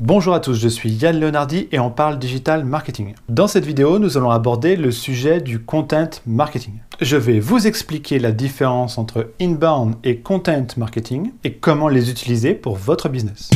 Bonjour à tous, je suis Yann Leonardi et on parle digital marketing. Dans cette vidéo, nous allons aborder le sujet du content marketing. Je vais vous expliquer la différence entre inbound et content marketing et comment les utiliser pour votre business.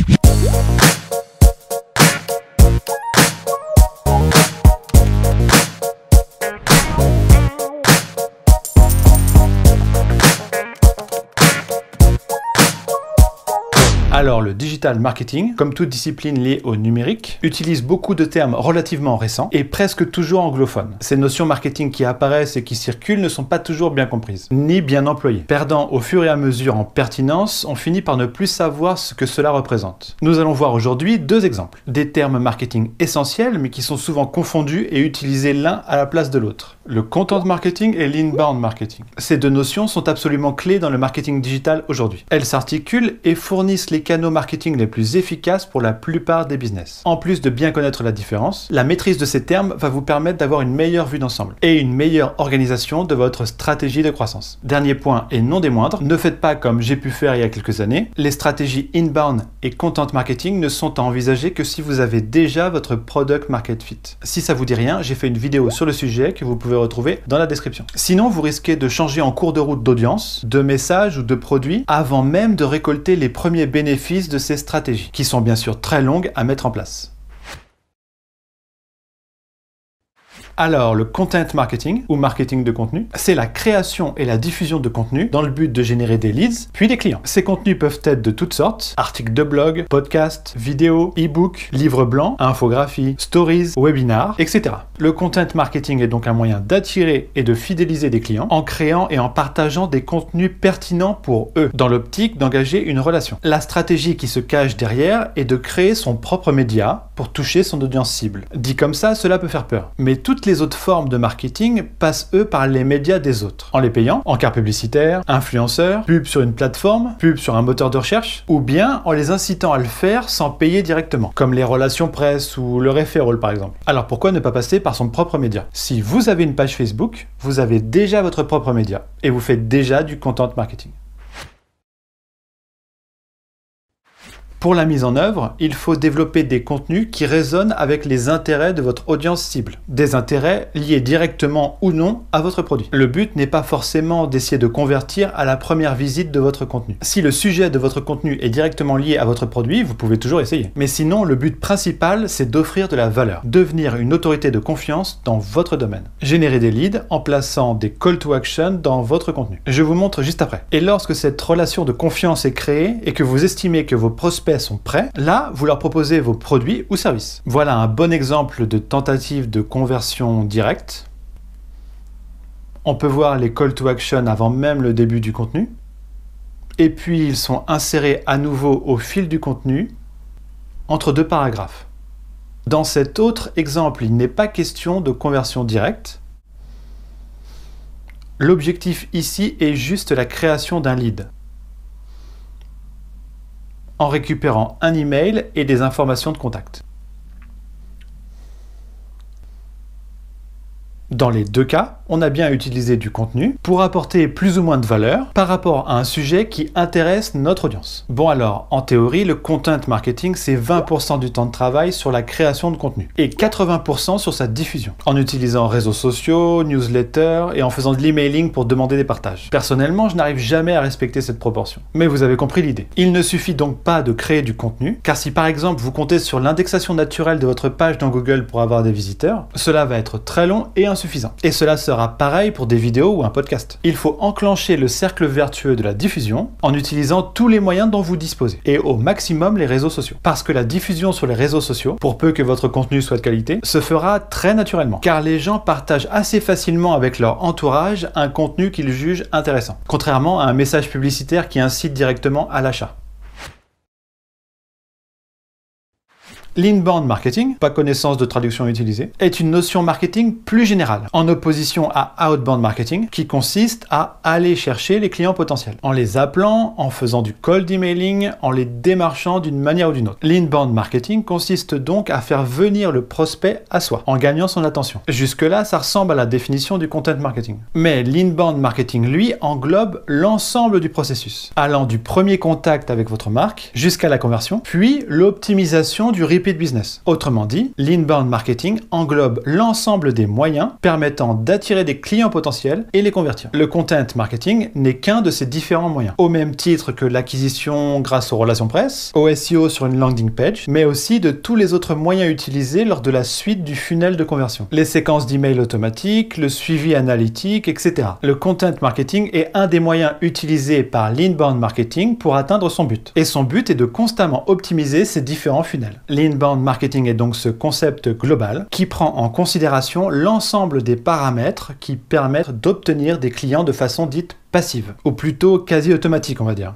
Alors, le digital marketing, comme toute discipline liée au numérique, utilise beaucoup de termes relativement récents et presque toujours anglophones. Ces notions marketing qui apparaissent et qui circulent ne sont pas toujours bien comprises, ni bien employées. Perdant au fur et à mesure en pertinence, on finit par ne plus savoir ce que cela représente. Nous allons voir aujourd'hui deux exemples. Des termes marketing essentiels, mais qui sont souvent confondus et utilisés l'un à la place de l'autre. Le content marketing et l'inbound marketing. Ces deux notions sont absolument clés dans le marketing digital aujourd'hui. Elles s'articulent et fournissent les canaux marketing les plus efficaces pour la plupart des business. En plus de bien connaître la différence, la maîtrise de ces termes va vous permettre d'avoir une meilleure vue d'ensemble et une meilleure organisation de votre stratégie de croissance. Dernier point et non des moindres, ne faites pas comme j'ai pu faire il y a quelques années. Les stratégies inbound et content marketing ne sont à envisager que si vous avez déjà votre product market fit. Si ça vous dit rien, j'ai fait une vidéo sur le sujet que vous pouvez retrouver dans la description. Sinon, vous risquez de changer en cours de route d'audience, de message ou de produit avant même de récolter les premiers bénéfices de ces stratégies, qui sont bien sûr très longues à mettre en place. Alors, le content marketing, ou marketing de contenu, c'est la création et la diffusion de contenu dans le but de générer des leads, puis des clients. Ces contenus peuvent être de toutes sortes, articles de blog, podcasts, vidéos, e-books, livres blancs, infographies, stories, webinars, etc. Le content marketing est donc un moyen d'attirer et de fidéliser des clients en créant et en partageant des contenus pertinents pour eux, dans l'optique d'engager une relation. La stratégie qui se cache derrière est de créer son propre média pour toucher son audience cible. Dit comme ça, cela peut faire peur. Mais toutes les autres formes de marketing passent eux par les médias des autres, en les payant, en carte publicitaire, influenceurs, pub sur une plateforme, pub sur un moteur de recherche, ou bien en les incitant à le faire sans payer directement, comme les relations presse ou le referral par exemple. Alors pourquoi ne pas passer par son propre média? Si vous avez une page Facebook, vous avez déjà votre propre média et vous faites déjà du content marketing. Pour la mise en œuvre, il faut développer des contenus qui résonnent avec les intérêts de votre audience cible. Des intérêts liés directement ou non à votre produit. Le but n'est pas forcément d'essayer de convertir à la première visite de votre contenu. Si le sujet de votre contenu est directement lié à votre produit, vous pouvez toujours essayer. Mais sinon, le but principal, c'est d'offrir de la valeur. Devenir une autorité de confiance dans votre domaine. Générer des leads en plaçant des call to action dans votre contenu. Je vous montre juste après. Et lorsque cette relation de confiance est créée et que vous estimez que vos prospects sont prêts, là, vous leur proposez vos produits ou services. Voilà un bon exemple de tentative de conversion directe. On peut voir les call to action avant même le début du contenu. Et puis, ils sont insérés à nouveau au fil du contenu, entre deux paragraphes. Dans cet autre exemple, il n'est pas question de conversion directe. L'objectif ici est juste la création d'un lead, en récupérant un email et des informations de contact. Dans les deux cas, on a bien utilisé du contenu pour apporter plus ou moins de valeur par rapport à un sujet qui intéresse notre audience. Bon alors, en théorie, le content marketing, c'est 20% du temps de travail sur la création de contenu et 80% sur sa diffusion, en utilisant réseaux sociaux, newsletters et en faisant de l'emailing pour demander des partages. Personnellement, je n'arrive jamais à respecter cette proportion. Mais vous avez compris l'idée. Il ne suffit donc pas de créer du contenu, car si par exemple vous comptez sur l'indexation naturelle de votre page dans Google pour avoir des visiteurs, cela va être très long et insuffisant. Et cela sera pareil pour des vidéos ou un podcast. Il faut enclencher le cercle vertueux de la diffusion en utilisant tous les moyens dont vous disposez et au maximum les réseaux sociaux. Parce que la diffusion sur les réseaux sociaux, pour peu que votre contenu soit de qualité, se fera très naturellement. Car les gens partagent assez facilement avec leur entourage un contenu qu'ils jugent intéressant. Contrairement à un message publicitaire qui incite directement à l'achat. L'inbound marketing, pas connaissance de traduction utilisée, est une notion marketing plus générale, en opposition à outbound marketing, qui consiste à aller chercher les clients potentiels, en les appelant, en faisant du cold emailing, en les démarchant d'une manière ou d'une autre. L'inbound marketing consiste donc à faire venir le prospect à soi, en gagnant son attention. Jusque-là, ça ressemble à la définition du content marketing. Mais l'inbound marketing, lui, englobe l'ensemble du processus, allant du premier contact avec votre marque jusqu'à la conversion, puis l'optimisation du repeat business. Autrement dit, l'inbound marketing englobe l'ensemble des moyens permettant d'attirer des clients potentiels et les convertir. Le content marketing n'est qu'un de ces différents moyens, au même titre que l'acquisition grâce aux relations presse, au SEO sur une landing page, mais aussi de tous les autres moyens utilisés lors de la suite du funnel de conversion. Les séquences d'emails automatiques, le suivi analytique, etc. Le content marketing est un des moyens utilisés par l'inbound marketing pour atteindre son but. Et son but est de constamment optimiser ces différents funnels. L'inbound marketing est donc ce concept global qui prend en considération l'ensemble des paramètres qui permettent d'obtenir des clients de façon dite passive, ou plutôt quasi automatique, on va dire.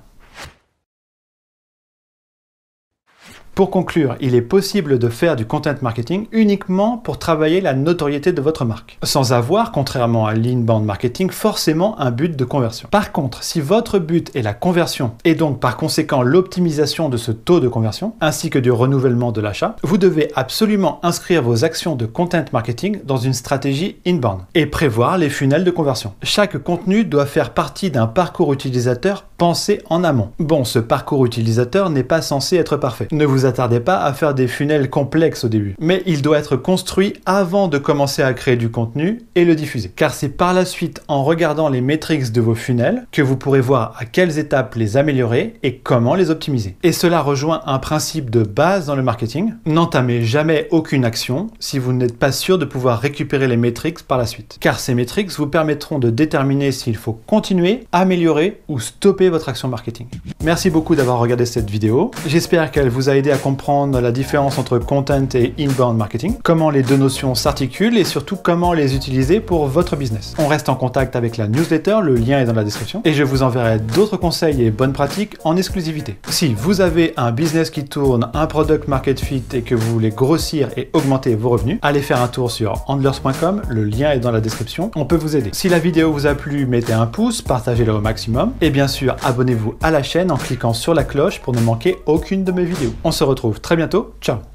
Pour conclure, il est possible de faire du content marketing uniquement pour travailler la notoriété de votre marque, sans avoir, contrairement à l'inbound marketing, forcément un but de conversion. Par contre, si votre but est la conversion, et donc par conséquent l'optimisation de ce taux de conversion, ainsi que du renouvellement de l'achat, vous devez absolument inscrire vos actions de content marketing dans une stratégie inbound, et prévoir les funnels de conversion. Chaque contenu doit faire partie d'un parcours utilisateur pensé en amont. Bon, ce parcours utilisateur n'est pas censé être parfait. Ne vous attardez pas à faire des funnels complexes au début, mais il doit être construit avant de commencer à créer du contenu et le diffuser. Car c'est par la suite en regardant les métriques de vos funnels que vous pourrez voir à quelles étapes les améliorer et comment les optimiser. Et cela rejoint un principe de base dans le marketing. N'entamez jamais aucune action si vous n'êtes pas sûr de pouvoir récupérer les métriques par la suite. Car ces métriques vous permettront de déterminer s'il faut continuer, améliorer ou stopper votre action marketing. Merci beaucoup d'avoir regardé cette vidéo. J'espère qu'elle vous a aidé à comprendre la différence entre content et inbound marketing, comment les deux notions s'articulent et surtout comment les utiliser pour votre business. On reste en contact avec la newsletter, le lien est dans la description, et je vous enverrai d'autres conseils et bonnes pratiques en exclusivité. Si vous avez un business qui tourne, un product market fit et que vous voulez grossir et augmenter vos revenus, allez faire un tour sur handlers.com, le lien est dans la description, on peut vous aider. Si la vidéo vous a plu, mettez un pouce, partagez-la au maximum, et bien sûr, abonnez-vous à la chaîne en cliquant sur la cloche pour ne manquer aucune de mes vidéos. On se retrouve très bientôt, ciao!